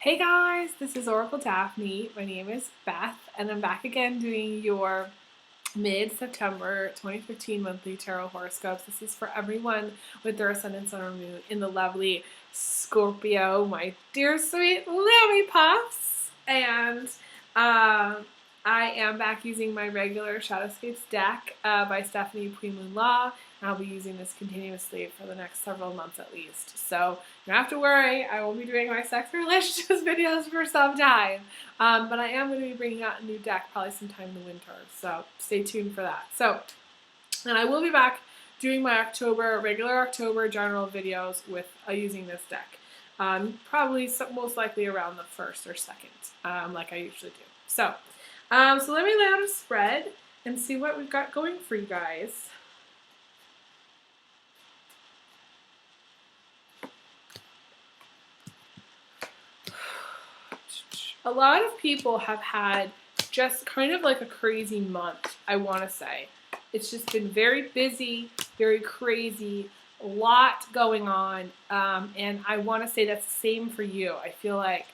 Hey guys, this is Oracle Daphne. My name is Beth, and I'm back again doing your mid-September 2015 monthly tarot horoscopes. This is for everyone with their ascendant, sun, or moon in the lovely Scorpio, my dear sweet Lammy Puffs. And I am back using my regular Shadowscapes deck by Stephanie Moon Law. I'll be using this continuously for the next several months at least. So you don't have to worry, I won't be doing my sex and relationships videos for some time. But I am going to be bringing out a new deck probably sometime in the winter. So stay tuned for that. And I will be back doing my regular October general videos with using this deck. Probably most likely around the 1st or 2nd, like I usually do. So let me lay out a spread and see what we've got going for you guys. A lot of people have had just kind of like a crazy month, I want to say. It's just been very busy, very crazy, a lot going on, and I want to say that's the same for you. I feel like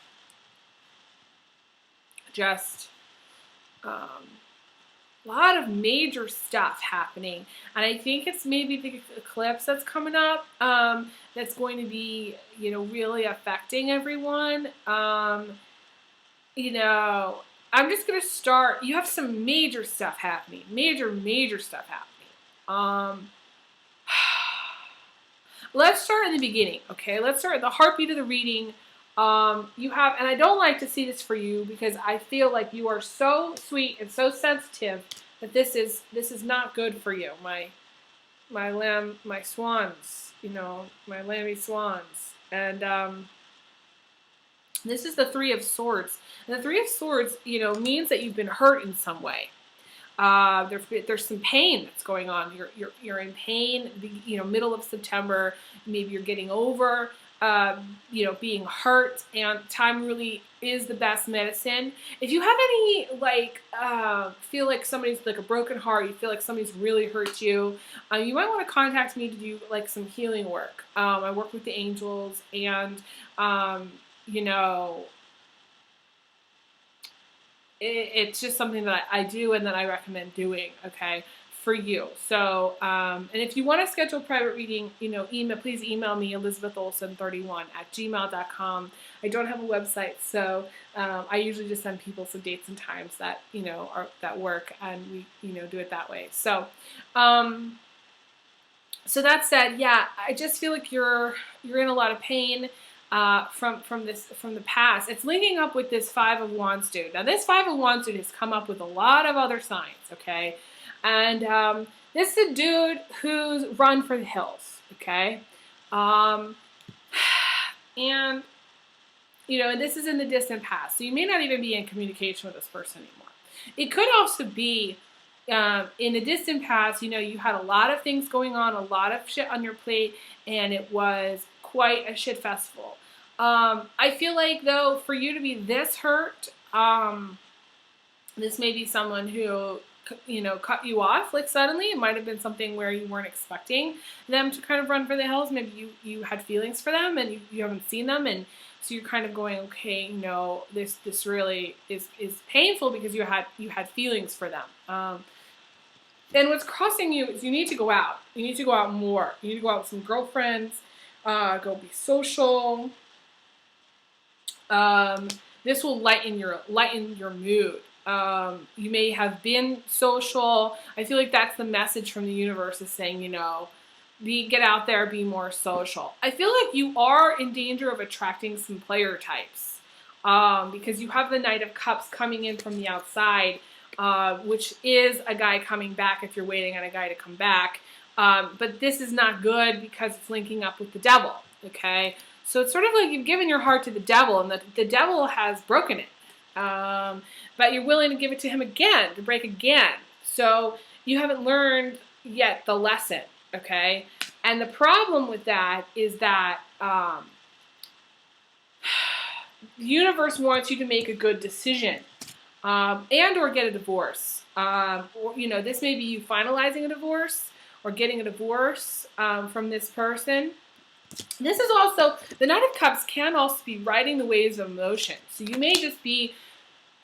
just a lot of major stuff happening, and I think it's maybe the eclipse that's coming up that's going to be, really affecting everyone. I'm just going to start. You have some major stuff happening. Major stuff happening. Let's start in the beginning, okay? Let's start at the heartbeat of the reading. You have, and I don't like to see this for you because I feel like you are so sweet and so sensitive that this is not good for you. My swans, my lammy swans. And this is the Three of Swords. And the Three of Swords, means that you've been hurt in some way. There's some pain that's going on. You're in pain. Middle of September, maybe you're getting over, being hurt, and time really is the best medicine. If you have any feel like somebody's like a broken heart, you feel like somebody's really hurt you, you might want to contact me to do like some healing work. I work with the angels, and it's just something that I do and that I recommend doing, okay, for you. So, and if you want to schedule a private reading, please email me, elizabetholson31@gmail.com. I don't have a website, so I usually just send people some dates and times that, that work, and we, do it that way. So, so that said, yeah, I just feel like you're in a lot of pain. From the past. It's linking up with this Five of Wands dude. Now this Five of Wands dude has come up with a lot of other signs, okay? And this is a dude who's run for the hills, okay? And this is in the distant past, so you may not even be in communication with this person anymore. It could also be in the distant past, you had a lot of things going on, a lot of shit on your plate, and it was quite a shit festival. I feel like, though, for you to be this hurt, this may be someone who, cut you off, like, suddenly. It might have been something where you weren't expecting them to kind of run for the hills. Maybe you had feelings for them, and you haven't seen them, and so you're kind of going, okay, this really is painful because you had feelings for them. And what's crossing you is you need to go out. You need to go out more. You need to go out with some girlfriends. Go be social. This will lighten your mood. You may have been social. I feel like that's the message from the universe, is saying, get out there, be more social. I feel like you are in danger of attracting some player types, because you have the Knight of Cups coming in from the outside, which is a guy coming back if you're waiting on a guy to come back. But this is not good because it's linking up with the devil, okay? So it's sort of like you've given your heart to the devil, and the devil has broken it. But you're willing to give it to him again, to break again. So you haven't learned yet the lesson, okay? And the problem with that is that the universe wants you to make a good decision, and or get a divorce. Or, this may be you finalizing a divorce, or getting a divorce from this person. This is also, the Knight of Cups can also be riding the waves of emotion. So you may just be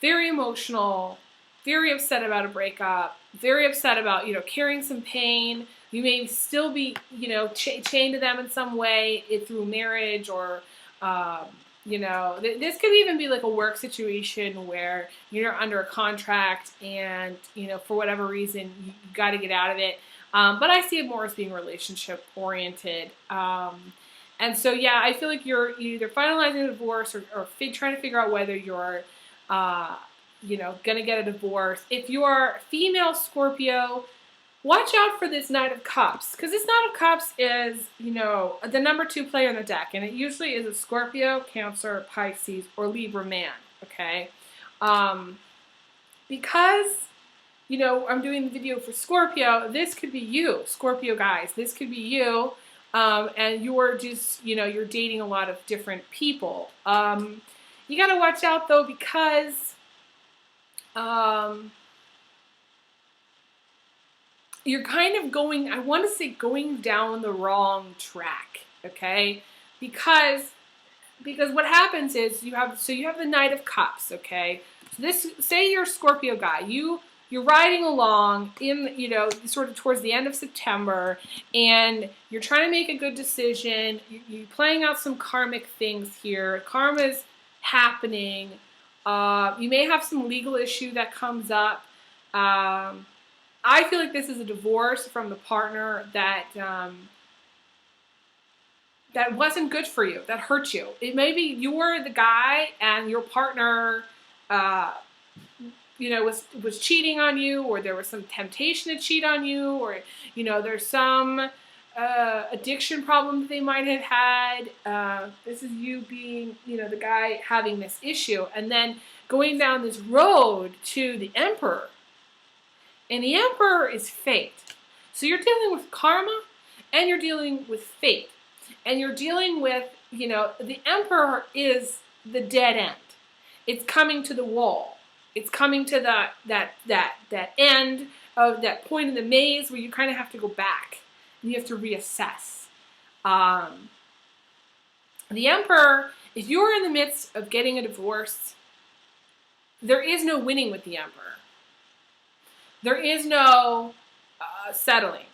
very emotional, very upset about a breakup, very upset about, carrying some pain. You may still be, chained to them in some way through marriage or, this could even be like a work situation where you're under a contract and, for whatever reason, you got to get out of it. But I see it more as being relationship oriented. And so, yeah, I feel like you're either finalizing a divorce or trying to figure out whether you're, going to get a divorce. If you're female Scorpio, watch out for this Knight of Cups, because this Knight of Cups is, the number 2 player in the deck, and it usually is a Scorpio, Cancer, Pisces, or Libra man, okay? Because, I'm doing the video for Scorpio, this could be you, Scorpio guys. This could be you, and you're just, you're dating a lot of different people. You got to watch out, though, because you're kind of going, I want to say going down the wrong track, okay? Because what happens is you have the Knight of Cups, okay? So say you're a Scorpio guy, you're riding along in, sort of towards the end of September, and you're trying to make a good decision. You're playing out some karmic things here. Karma's happening. You may have some legal issue that comes up. I feel like this is a divorce from the partner that wasn't good for you, that hurt you. It may be you were the guy and your partner, was cheating on you, or there was some temptation to cheat on you, or, there's some addiction problem that they might have had. This is you being, the guy having this issue, and then going down this road to the Emperor. And the Emperor is fate. So you're dealing with karma, and you're dealing with fate. And you're dealing with, the Emperor is the dead end. It's coming to the wall. It's coming to that end of that point in the maze where you kind of have to go back. And you have to reassess. The Emperor, if you're in the midst of getting a divorce, there is no winning with the Emperor. There is no settling.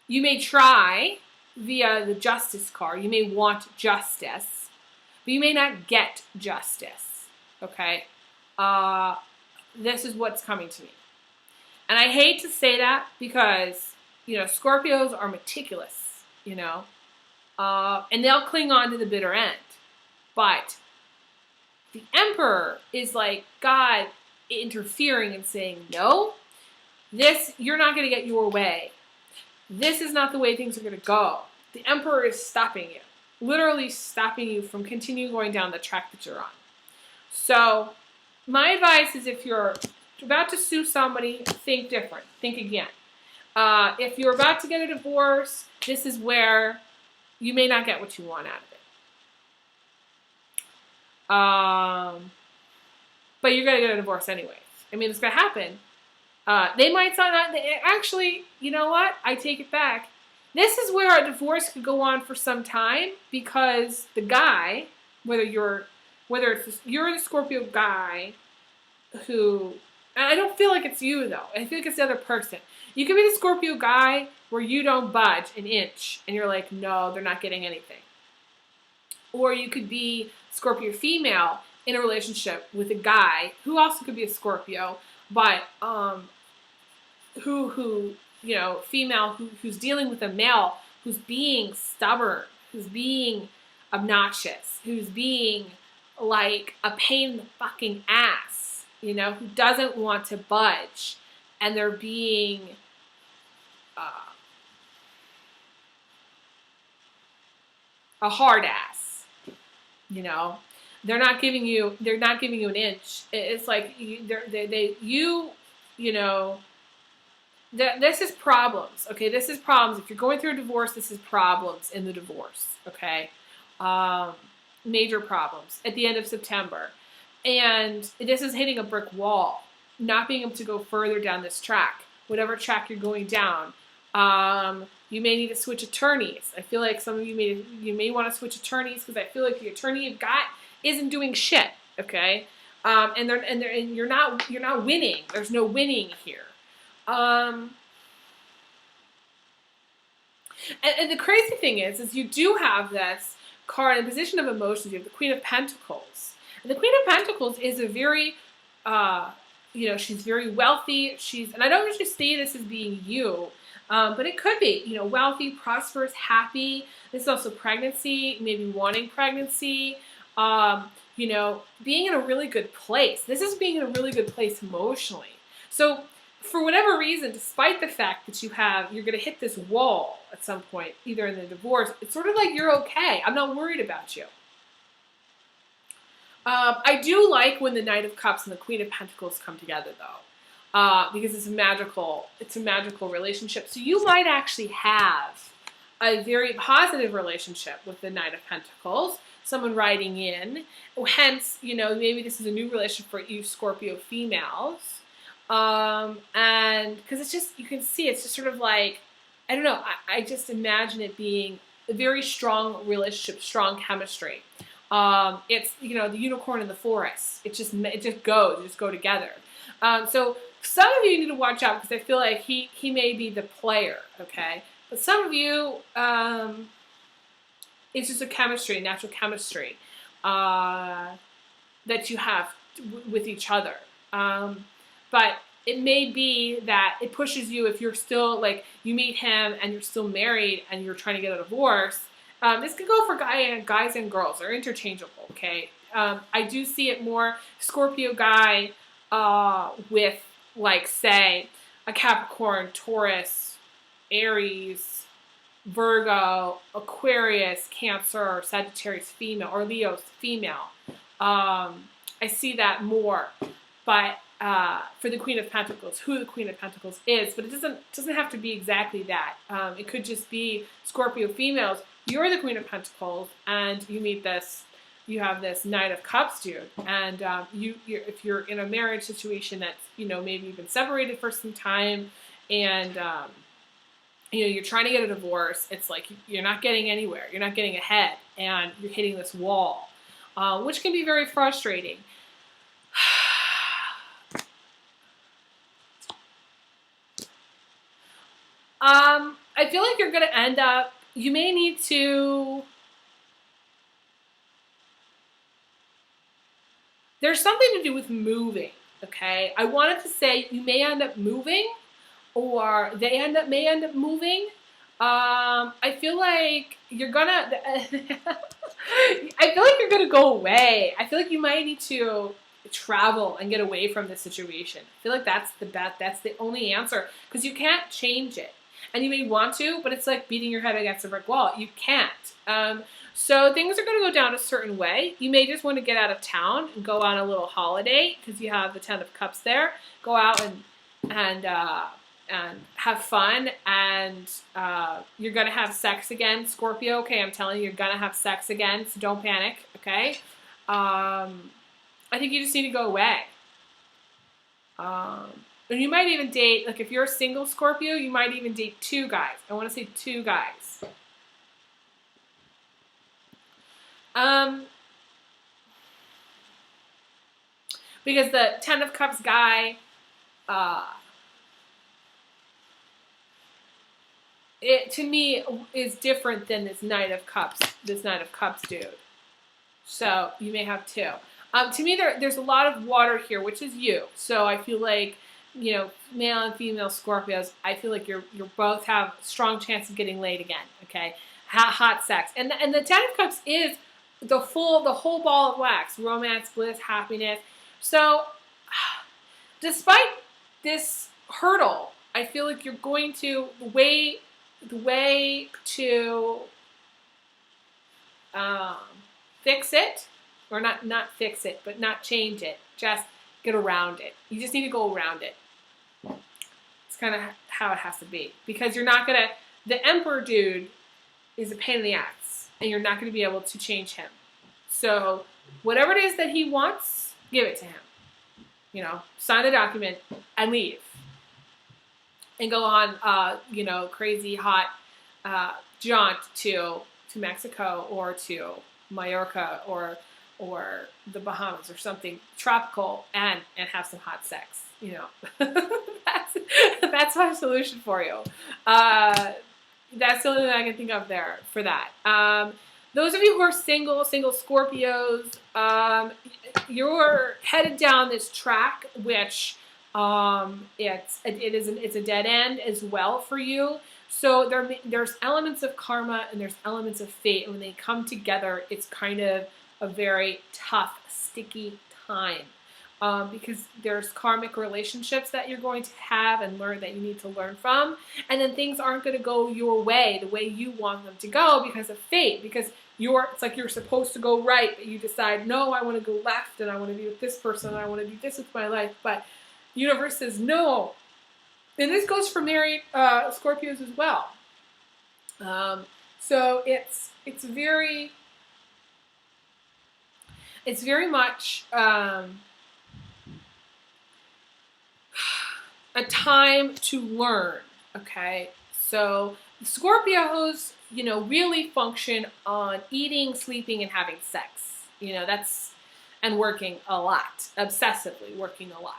You may try via the Justice card. You may want justice, but you may not get justice. Okay? This is what's coming to me. And I hate to say that because, Scorpios are meticulous, and they'll cling on to the bitter end. But the Emperor is like God interfering and saying, no, you're not going to get your way. This is not the way things are going to go. The Emperor is stopping you, literally stopping you from continuing going down the track that you're on. So my advice is, if you're about to sue somebody, think different. Think again. If you're about to get a divorce, this is where you may not get what you want out of it. But you're going to get a divorce anyways. I mean, it's going to happen. They might sign out. Actually, you know what? I take it back. This is where a divorce could go on for some time, because the guy, you're the Scorpio guy who, and I don't feel like it's you though. I feel like it's the other person. You could be the Scorpio guy where you don't budge an inch and you're like, no, they're not getting anything. Or you could be Scorpio female in a relationship with a guy who also could be a Scorpio, but female who's dealing with a male who's being stubborn, who's being obnoxious, who's being like a pain in the fucking ass, who doesn't want to budge, and they're being a hard ass, They're not giving you an inch. It's like this is problems. Okay, this is problems. If you're going through a divorce, this is problems in the divorce. Okay, major problems at the end of September, and this is hitting a brick wall. Not being able to go further down this track, whatever track you're going down. You may need to switch attorneys. I feel like some of you may want to switch attorneys because I feel like the attorney you've got isn't doing shit. Okay, and you're not winning. There's no winning here. And the crazy thing is you do have this card in position of emotions. You have the Queen of Pentacles. And the Queen of Pentacles is a very, she's very wealthy. And I don't usually see this as being you, but it could be, wealthy, prosperous, happy. This is also pregnancy, maybe wanting pregnancy, being in a really good place. This is being in a really good place emotionally. So for whatever reason, despite the fact that you're going to hit this wall at some point, either in the divorce, it's sort of like you're okay. I'm not worried about you. I do like when the Knight of Cups and the Queen of Pentacles come together, though, because it's a magical relationship. So you might actually have a very positive relationship with the Knight of Pentacles. Someone writing in, hence, maybe this is a new relationship for you Scorpio females. And because it's just, you can see, it's just sort of like, I don't know, I just imagine it being a very strong relationship, strong chemistry. It's, the unicorn in the forest. It just go together. So some of you need to watch out because I feel like he may be the player, okay? But some of you, it's just a chemistry, natural chemistry, that you have with each other. But it may be that it pushes you if you're still, like, you meet him and you're still married and you're trying to get a divorce. This could go for guys and girls. They're interchangeable, okay? I do see it more Scorpio guy with, like, say, a Capricorn, Taurus, Aries, Virgo, Aquarius, Cancer, Sagittarius female, or Leo's female. I see that more. But for the Queen of Pentacles, who the Queen of Pentacles is, but it doesn't have to be exactly that. It could just be Scorpio females. You're the Queen of Pentacles, and you have this Knight of Cups dude, and if you're in a marriage situation that's maybe you've been separated for some time, and you're trying to get a divorce, it's like you're not getting anywhere, you're not getting ahead, and you're hitting this wall, which can be very frustrating. I feel like you're going to end up, you may need to, there's something to do with moving, okay? I wanted to say you may end up moving, or they may end up moving. I feel like you're going to, go away. I feel like you might need to travel and get away from this situation. I feel like that's the only answer, because you can't change it. And you may want to, but it's like beating your head against a brick wall. You can't. So things are going to go down a certain way. You may just want to get out of town and go on a little holiday because you have the Ten of Cups there. Go out and have fun, and you're going to have sex again, Scorpio. Okay, I'm telling you, you're going to have sex again, so don't panic, okay? I think you just need to go away. And you might even date, like if you're a single Scorpio, you might even date two guys. I want to say two guys. Because the Ten of Cups guy, it to me is different than this Knight of Cups dude. So you may have two. To me, there's a lot of water here, which is you. So I feel like, male and female Scorpios, I feel like you're both have strong chance of getting laid again. Okay, hot sex, and the Ten of Cups is the whole ball of wax, romance, bliss, happiness. So, despite this hurdle, I feel like you're going to the way to fix it, or not fix it, but not change it. Just get around it. You just need to go around it. It's kind of how it has to be, because you're not gonna. The Emperor dude is a pain in the ass, and you're not going to be able to change him. So whatever it is that he wants, give it to him. Sign the document and leave. and go on, crazy hot jaunt to Mexico or to Mallorca or the Bahamas or something tropical and have some hot sex. That's my solution for you. That's the only thing I can think of there for that. Those of you who are single Scorpios, you're headed down this track, which it's a dead end as well for you. So there's elements of karma and there's elements of fate, and when they come together, it's kind of a very tough, sticky time. Because there's karmic relationships that you're going to have and learn that you need to learn from, and then things aren't going to go your way the way you want them to go because of fate. Because it's like you're supposed to go right, but you decide, no, I want to go left, and I want to be with this person, and I want to do this with my life. But universe says no, and this goes for married Scorpios as well. So it's very much a time to learn, okay? So Scorpios, really function on eating, sleeping, and having sex. And working a lot, obsessively working a lot.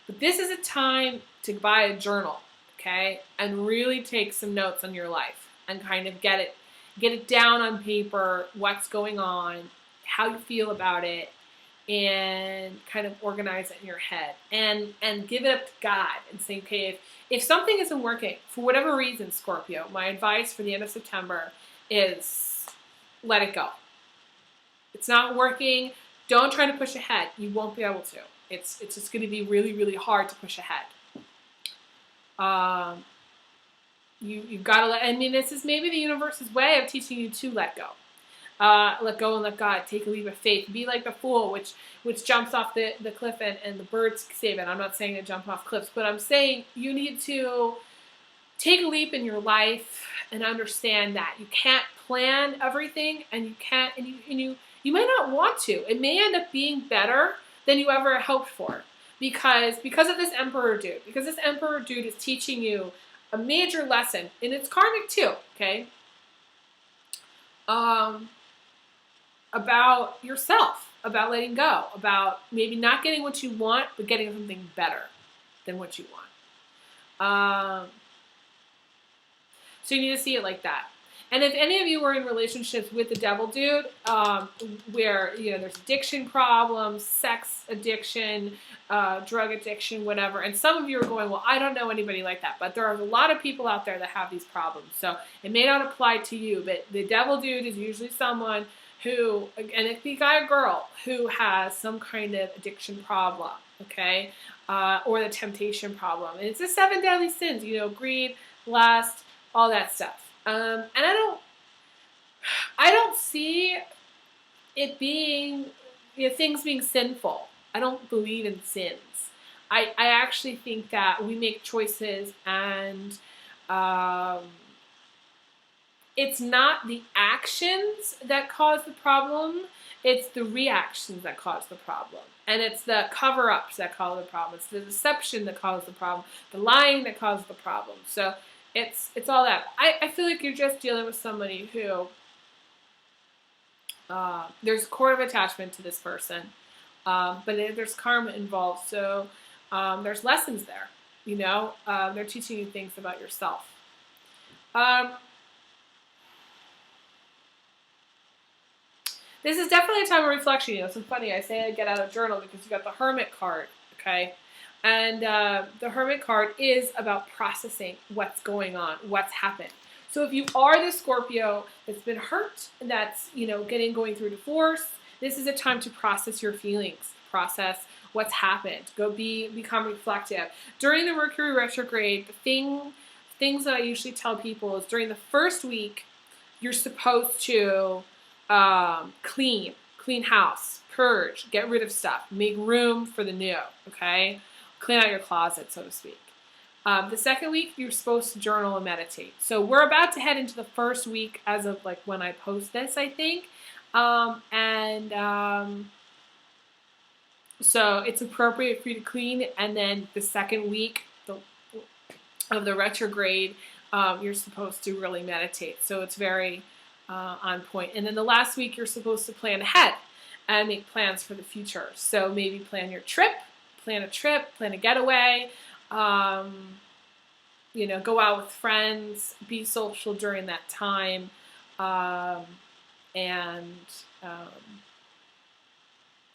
But this is a time to buy a journal, okay? And really take some notes on your life and kind of get it down on paper, what's going on, how you feel about it, and kind of organize it in your head and give it up to God and say, okay, if something isn't working for whatever reason, Scorpio, my advice for the end of September is let it go. It's not working. Don't try to push ahead. You won't be able to. It's just going to be really, really hard to push ahead. You've got to this is maybe the universe's way of teaching you to let go. Let go and let God. Take a leap of faith. Be like the fool, which jumps off the cliff and the birds save it. I'm not saying to jump off cliffs, but I'm saying you need to take a leap in your life and understand that you can't plan everything, and you might not want to. It may end up being better than you ever hoped for because of this Emperor dude. Because this Emperor dude is teaching you a major lesson, and it's karmic too. Okay. About yourself, about letting go, about maybe not getting what you want, but getting something better than what you want. So you need to see it like that. And if any of you are in relationships with the devil dude, where there's addiction problems, sex addiction, drug addiction, whatever, and some of you are going, well, I don't know anybody like that, but there are a lot of people out there that have these problems. So it may not apply to you, but the devil dude is usually someone who, and it be a guy or girl, who has some kind of addiction problem, okay, or the temptation problem. And it's the 7 deadly sins, greed, lust, all that stuff. And I don't see it being, things being sinful. I don't believe in sins. I actually think that we make choices, and it's not the actions that cause the problem, it's the reactions that cause the problem. And it's the cover-ups that cause the problem. It's the deception that causes the problem, the lying that causes the problem. So it's all that. I feel like you're just dealing with somebody who, there's a cord of attachment to this person, but there's karma involved. So there's lessons there, they're teaching you things about yourself. This is definitely a time of reflection. It's funny, I say I get out a journal because you got the Hermit card, okay? And the Hermit card is about processing what's going on, what's happened. So if you are the Scorpio that's been hurt, that's, going through divorce, this is a time to process your feelings, process what's happened, become reflective. During the Mercury retrograde, the things that I usually tell people is during the first week, you're supposed to clean house, purge, get rid of stuff, make room for the new, okay? Clean out your closet, so to speak. The second week, you're supposed to journal and meditate. So we're about to head into the first week as of when I post this, I think. So it's appropriate for you to clean. And then the second week, of the retrograde, you're supposed to really meditate. So it's very on point. And then the last week, you're supposed to plan ahead and make plans for the future. So maybe plan your trip, plan a getaway, go out with friends, be social during that time, and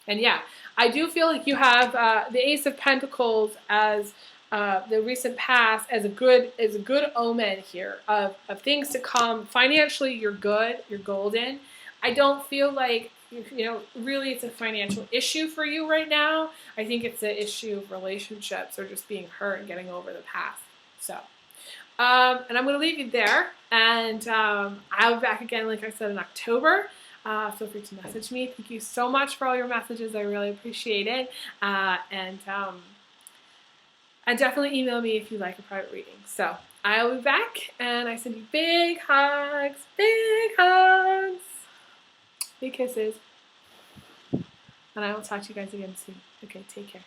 yeah, I do feel like you have the Ace of Pentacles as the recent past as a good omen here of things to come. Financially, you're good, you're golden. I don't feel like really it's a financial issue for you right now. I think it's an issue of relationships or just being hurt and getting over the past. So, and I'm going to leave you there, and I'll be back again, like I said, in October. Feel free to message me. Thank you so much for all your messages. I really appreciate it. And definitely email me if you'd like a private reading. So I'll be back, and I send you big hugs, big kisses. And I will talk to you guys again soon. Okay, take care.